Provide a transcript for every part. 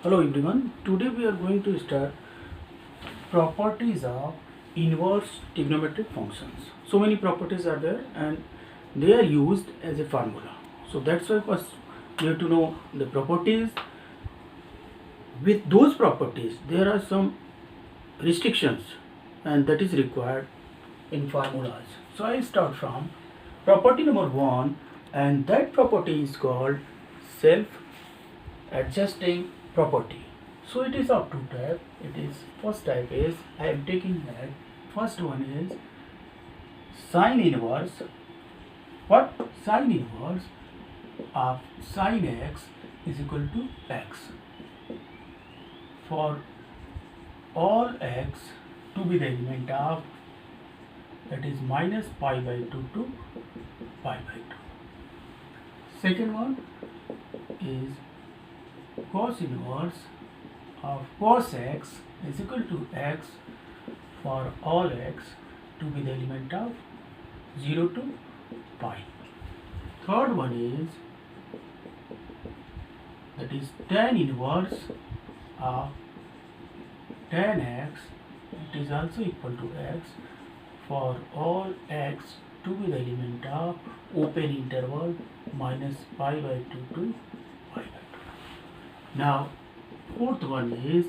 Hello everyone. Today we are going to start properties of inverse trigonometric functions. So many properties are there and they are used as a formula. So that's why first you have to know the properties. With those properties there are some restrictions and that is required in formulas. So I start from property number 1 and that property is called self adjusting property. So it is of two type. It is first type is I am taking that first one is sine inverse. What? Sine inverse of sine x is equal to x for all x to be the element of, that is, minus pi by 2 to pi by 2. Second one is cos inverse of cos x is equal to x for all x to be the element of 0 to pi. Third one is that is tan inverse of tan x, it is also equal to x for all x to be the element of open interval minus pi by 2 to pi by 2. Now fourth one is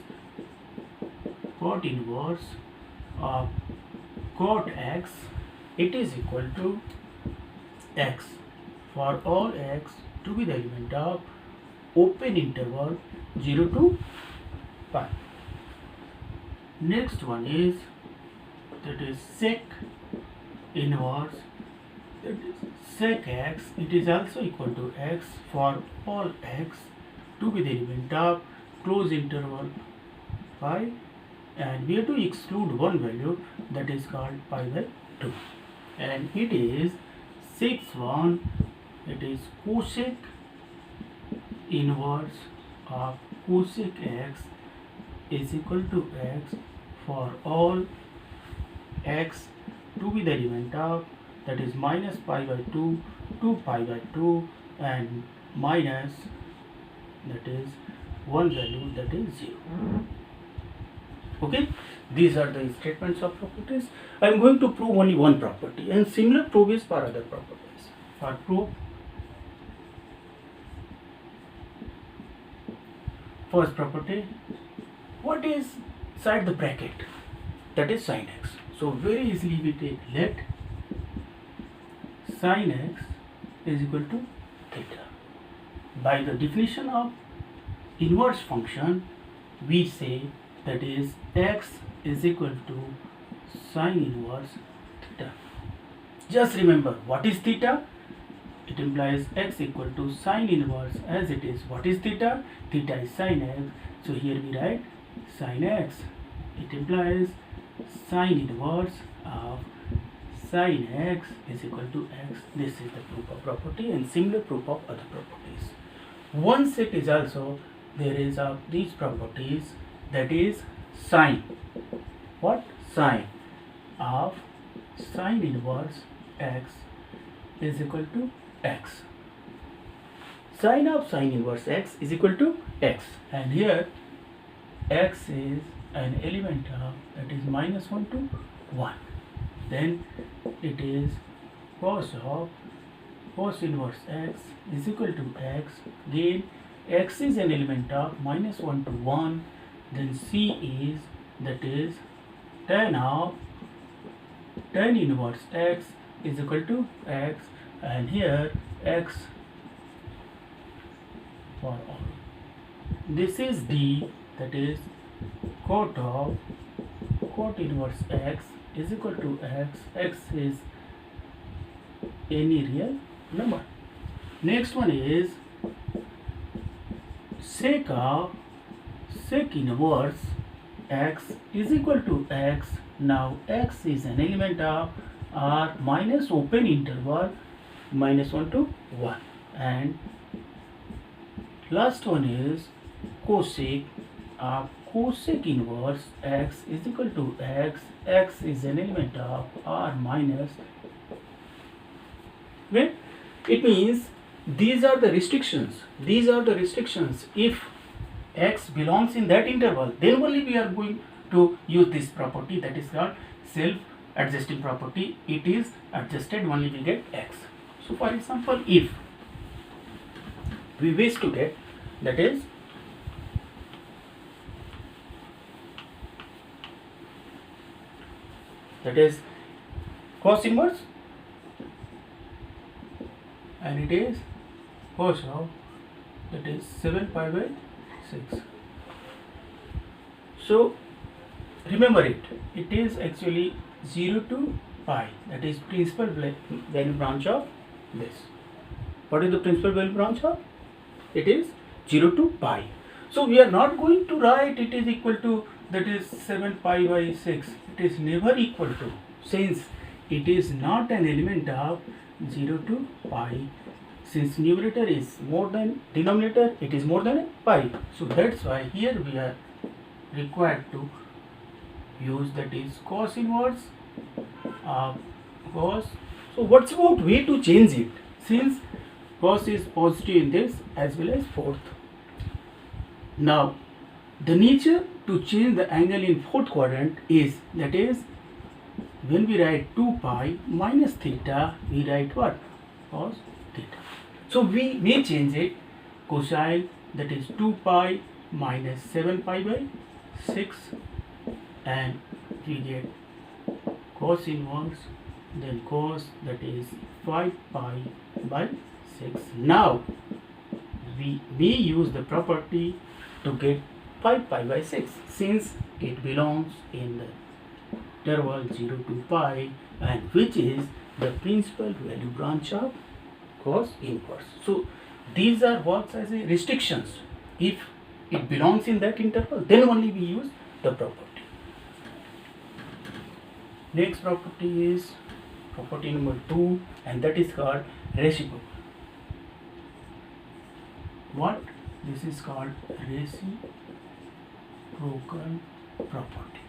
cot inverse of cot x, it is equal to x for all x to be the element of open interval 0 to pi. Next one is that is sec inverse, that is sec x, it is also equal to x for all x to be the element of close interval pi, and we have to exclude one value that is called pi by 2, and it is 6 1, it is cosec inverse of cosec x is equal to x for all x to be the element of, that is, minus pi by 2 to pi by 2 and minus, that is, one value that is 0. Okay, these are the statements of properties. I am going to prove only one property and similar proof is for other properties. For proof, first property, what is inside the bracket? That is sin x. So very easily we take let sin x is equal to theta. By the definition of inverse function, we say that is x is equal to sine inverse theta. Just remember what is theta. It implies x equal to sine inverse as it is. What is theta? Theta is sine x. So here we write sine x. It implies sine inverse of sine x is equal to x. This is the proof of property and similar proof of other properties. One set is also there is of these properties, that is sine. What? Sine of sine inverse x is equal to x. Sine of sine inverse x is equal to x, and here x is an element of, that is, minus 1 to 1. Then it is cos of cos inverse x is equal to x. Again x is an element of minus 1 to 1. Then c is, that is, tan of tan inverse x is equal to x, and here x for all. This is d, that is cot of cot inverse x is equal to x. X is any real number. Next one is sec of sec inverse x is equal to x. Now x is an element of r minus open interval minus 1 to 1, and last one is cosec of cosec inverse x is equal to x. X is an element of r minus, well, it means these are the restrictions. These are the restrictions. If x belongs in that interval, then only we are going to use this property, that is called self-adjusting property. It is adjusted, only we get x. So for example, if we wish to get, that is cos inverse, and it is cos of, that is 7 pi by 6. So remember it is actually 0 to pi, that is principal value branch of this. What is the principal value branch of? It is 0 to pi. So we are not going to write it is equal to, that is 7 pi by 6. It is never equal to, since it is not an element of 0 to pi. Since numerator is more than denominator, it is more than pi. So that's why here we are required to use, that is cos inverse of cos. So what's about way to change it? Since cos is positive in this as well as fourth. Now the nature to change the angle in fourth quadrant is, that is when we write 2 pi minus theta, we write what? Cos theta. So we may change it cosine, that is 2 pi minus 7 pi by 6, and we get cos inverse, then cos, that is 5 pi by 6. Now we may use the property to get 5 pi by 6, since it belongs in the interval 0 to pi, and which is the principal value branch of cos inverse. So these are what as a restrictions. If it belongs in that interval, then only we use the property. Next property is property number 2, and that is called reciprocal. What? This is called reciprocal property.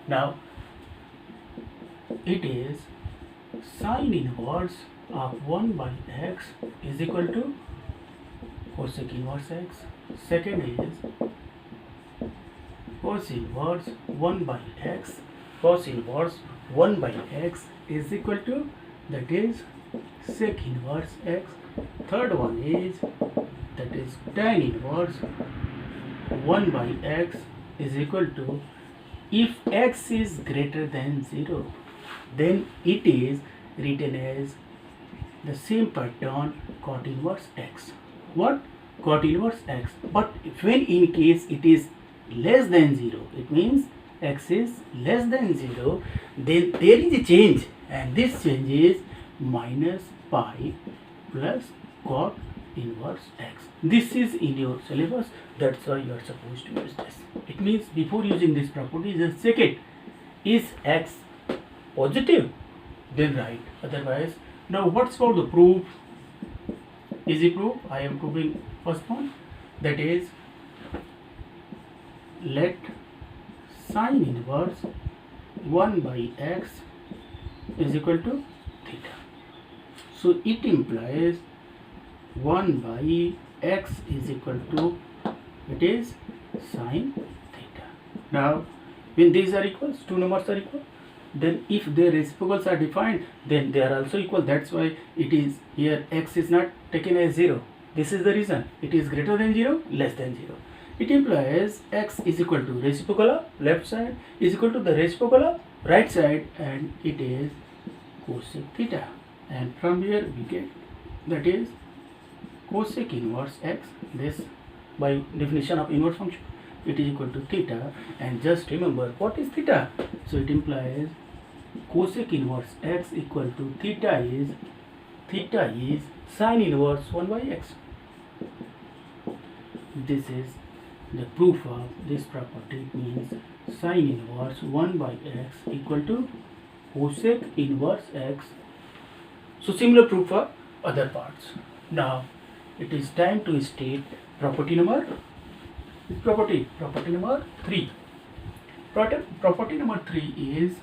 Now it is sine inverse of 1 by x is equal to cosec inverse x. Second is cos inverse 1 by x. Cos inverse 1 by x is equal to, that is sec inverse x. Third one is, that is tan inverse 1 by x is equal to, if x is greater than 0, then it is written as the same pattern cot inverse x. What? Cot inverse x. But when in case it is less than 0, it means x is less than 0, then there is a change, and this change is minus pi plus cot inverse x. This is in your syllabus, that's why you are supposed to use this. It means before using this property, just check it. Is x positive? Then write. Otherwise, now what's about the proof? Easy proof. I am proving first one, that is let sine inverse 1 by x is equal to theta. So it implies 1 by x is equal to, it is sine theta. Now when these are equals, two numbers are equal, then if their reciprocals are defined, then they are also equal. That's why it is here x is not taken as 0. This is the reason. It is greater than 0, less than 0. It implies x is equal to reciprocal of left side is equal to the reciprocal of right side, and it is cosec theta. And from here we get, that is cosec inverse x, this by definition of inverse function, it is equal to theta. And just remember what is theta. So it implies cosec inverse x equal to theta is sine inverse 1 by x. This is the proof of this property. It means sine inverse 1 by x equal to cosec inverse x. So similar proof for other parts. Now it is time to state property number number 3. Property number 3 is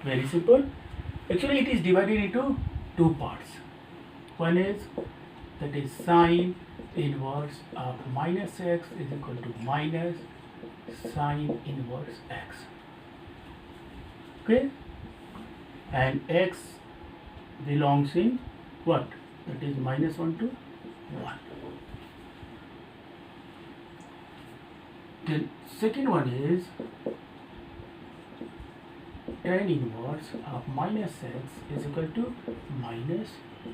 very simple. Actually it is divided into two parts. One is, that is sine inverse of minus x is equal to minus sine inverse x. Okay, and x belongs in what? That is minus 1 to 1. Then second one is tan inverse of minus x is equal to minus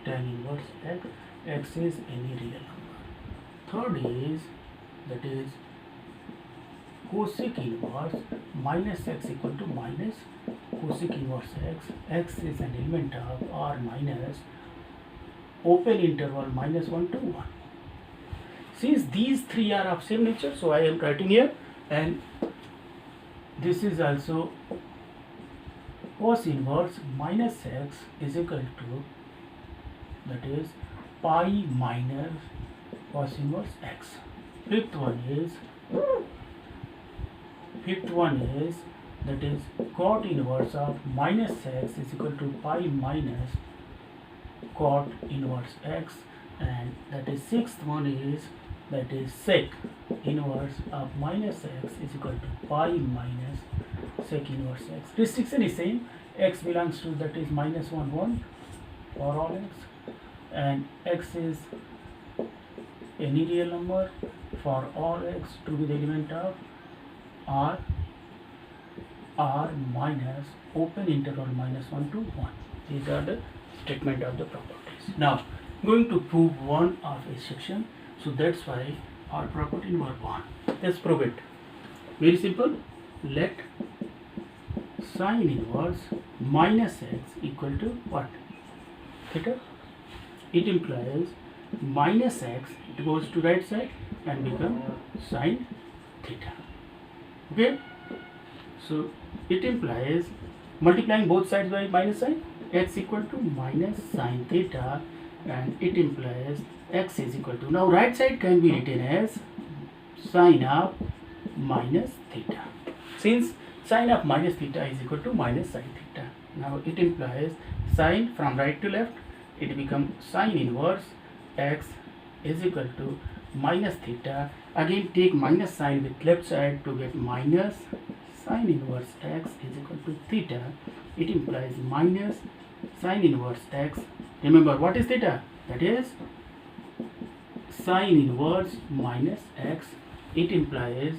tan inverse x. X is any real number. Third is, that is cosec inverse minus x equal to minus cosec inverse x. X is an element of R minus open interval minus 1 to 1. Since these three are of same nature, so I am writing here, and this is also cos inverse minus x is equal to, that is pi minus cos inverse x. Fifth one is that is cot inverse of minus x is equal to pi minus cot inverse x, and that is sixth one is, that is sec inverse of minus x is equal to pi minus sec inverse x. Restriction is same, x belongs to, that is minus 1 1 for all x, and x is any real number for all x to be the element of R minus open interval minus 1 to 1. These are the statement of the properties. Now going to prove one of a section, so that's why our property number 1. Let's prove it. Very simple. Let sine inverse minus x equal to what? Theta. It implies minus x, it goes to right side and become sine theta. Okay, so it implies multiplying both sides by minus sign, x equal to minus sine theta, and it implies x is equal to, now right side can be written as sine of minus theta, since sine of minus theta is equal to minus sine theta. Now it implies sine from right to left, it becomes sine inverse x is equal to minus theta. Again take minus sign with left side to get minus sine inverse x is equal to theta. It implies minus sine inverse x. Remember what is theta? That is sine inverse minus x. It implies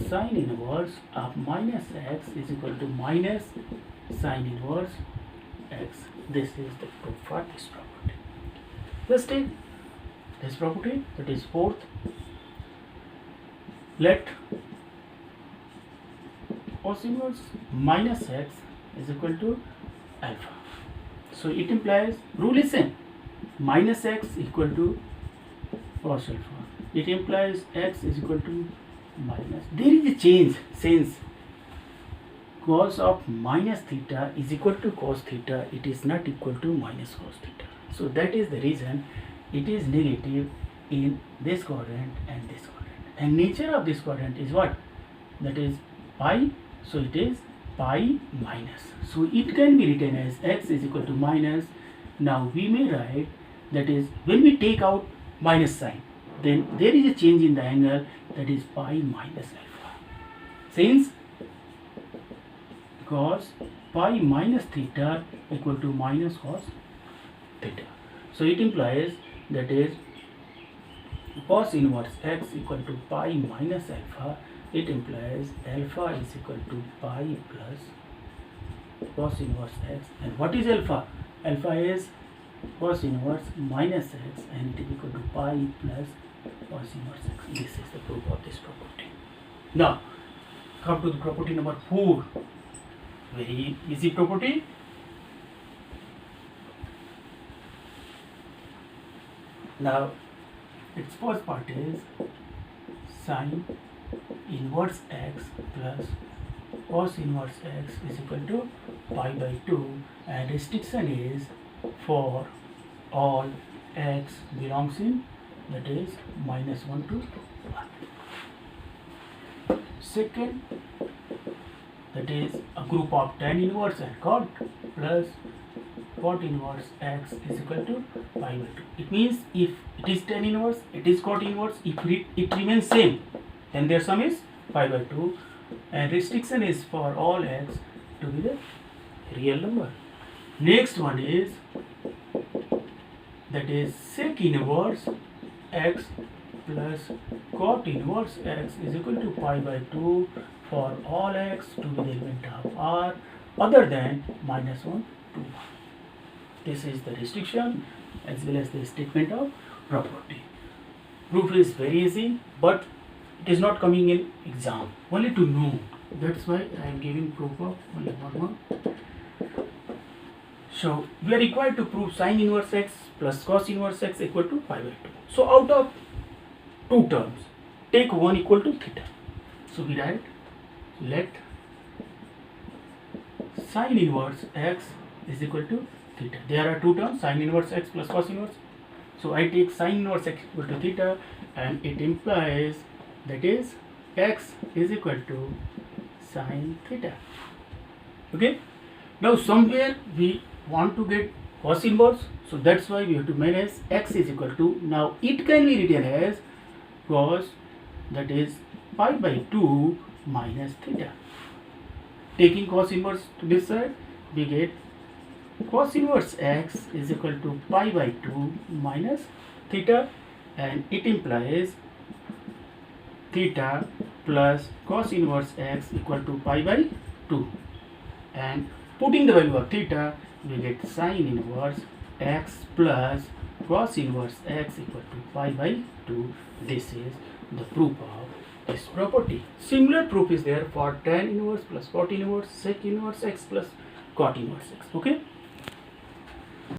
sine inverse of minus x is equal to minus sine inverse x. This is the proof for this property. Let's take this property, that is fourth. Let cos inverse minus x is equal to alpha. So it implies, rule is same, minus x equal to cos alpha. It implies x is equal to minus. There is a change, since cos of minus theta is equal to cos theta, it is not equal to minus cos theta. So that is the reason it is negative in this quadrant and this quadrant. And nature of this quadrant is what? That is pi, so it is pi minus. So it can be written as x is equal to minus. Now we may write, that is when we take out minus sign, then there is a change in the angle, that is pi minus alpha. Since cos pi minus theta equal to minus cos theta. So it implies, that is cos inverse x equal to pi minus alpha. It implies alpha is equal to pi plus cos inverse x. And what is alpha? Alpha is cos inverse minus x, and it is equal to pi plus cos inverse x. This is the proof of this property. Now come to the property number 4. Very easy property. Now its first part is sine inverse x plus cos inverse x is equal to pi by 2, and restriction is for all x belongs in, that is minus 1 to 1. Second that is a group of tan inverse and cot plus cot inverse x is equal to pi by 2. It means if it is tan inverse, it is cot inverse, if it remains same, then their sum is pi by 2, and restriction is for all x to be the real number. Next one is that is sec inverse x plus cot inverse x is equal to pi by 2 for all x to be the element of R other than minus 1 to 1. This is the restriction as well as the statement of property. Proof is very easy, but it is not coming in exam, only to know. That's why I am giving proof of only one. So we are required to prove sin inverse x plus cos inverse x equal to pi by 2. So out of two terms, take one equal to theta. So we write let sin inverse x is equal to theta. There are two terms, sin inverse x plus cos inverse. So I take sin inverse x equal to theta, and it implies that is x is equal to sin theta. Okay. Now somewhere we want to get cos inverse, so that's why we have to manage x is equal to, now it can be written as cos, that is pi by 2 minus theta. Taking cos inverse to this side, we get cos inverse x is equal to pi by 2 minus theta, and it implies theta plus cos inverse x equal to pi by 2, and putting the value of theta, we get sin inverse x plus cos inverse x equal to pi by 2. This is the proof of this property. Similar proof is there for tan inverse plus cot inverse, sec inverse x plus cot inverse x. Okay.